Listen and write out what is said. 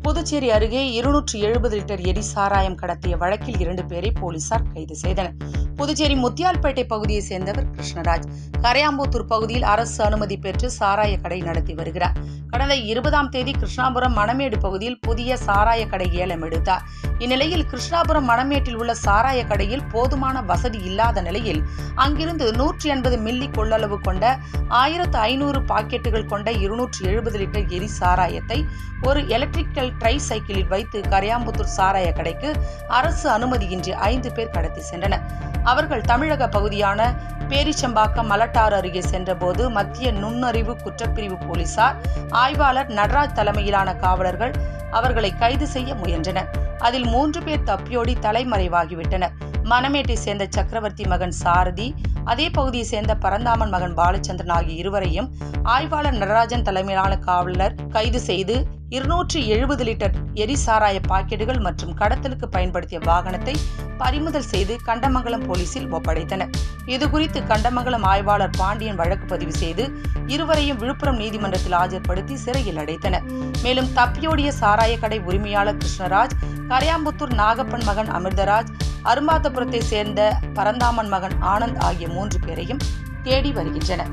புதுச்சேரி அருகே 270 லிட்டர் எரி சாராயம் கடத்திய வழக்கில் 2 பேரை போலீசார் கைது செய்தனர். புதுச்சேரி முத்தியால்பேட்டை பகுதியைச் சேர்ந்தவர் கிருஷ்ணராஜ் கரையாம்புத்தூர் பகுதியில் அரசு அனுமதி பெற்று சாராய கடை நடத்தி வருகிறார். கடந்த 20ஆம் தேதி கிருஷ்ணாபுரம் மணமேடு பகுதியில் புதிய சாராய கடை ஏலம் எடுத்தார். இந்நிலையில் கிருஷ்ணாபுரம் மணமேட்டில் உள்ள சாராய கடையில் போதுமான வசதி இல்லாத நிலையில் அங்கிருந்து 180 மில்லி கொள்ளளவு கொண்ட 1500 பாக்கெட்டுகள் கொண்ட 270 லிட்டர் எரி சாராயத்தை ஒரு எலக்ட்ரிக்கல் ட்ரை சைக்கிளில் வைத்து கரையாம்புத்தூர் சாராய கடைக்கு அரசு அனுமதியின்றி 5 பேர் கடத்தி சென்றனர். அவர்கள் தமிழக பகுதியான பேரிச்சம்பாக்கம் மலட்டாறு அருகே சென்றபோது மத்திய நுண்ணறிவு குற்றப்பிரிவு போலீசார் ஆய்வாளர் நடராஜ் தலைமையிலான காவலர்கள் அவர்களை கைது செய்ய முயன்றனர். அதில் 3 பேர் தப்பியோடி தலைமறைவாகிவிட்டனர். மணமேட்டை சேர்ந்த சக்கரவர்த்தி மகன் சாரதி, அதே பகுதியை சேர்ந்த பரந்தாமன் மகன் பாலச்சந்திரன் ஆகிய இருவரையும் ஆய்வாளர் நடராஜன் தலைமையிலான காவலர் கைது செய்து 270 லிட்டர் எரிசாராய பாக்கெட்டுகள் மற்றும் கடத்தலுக்கு பயன்படுத்திய வாகனத்தை பறிமுதல் செய்து கண்டமங்கலம் போலீசில் ஒப்படைத்தனர். இதுகுறித்து கண்டமங்கலம் ஆய்வாளர் பாண்டியன் வழக்கு பதிவு செய்து இருவரையும் விழுப்புரம் நீதிமன்றத்தில் ஆஜர்படுத்தி சிறையில் அடைத்தனர். மேலும் தப்பியோடிய சாராய கடை உரிமையாளர் கிருஷ்ணராஜ், கரையாம்புத்தூர் நாகப்பன் மகன் அமிர்தராஜ், அரும்பாத்தபுரத்தை சேர்ந்த பரந்தாமன் மகன் ஆனந்த் ஆகிய 3 பேரையும் தேடி வருகின்றனர்.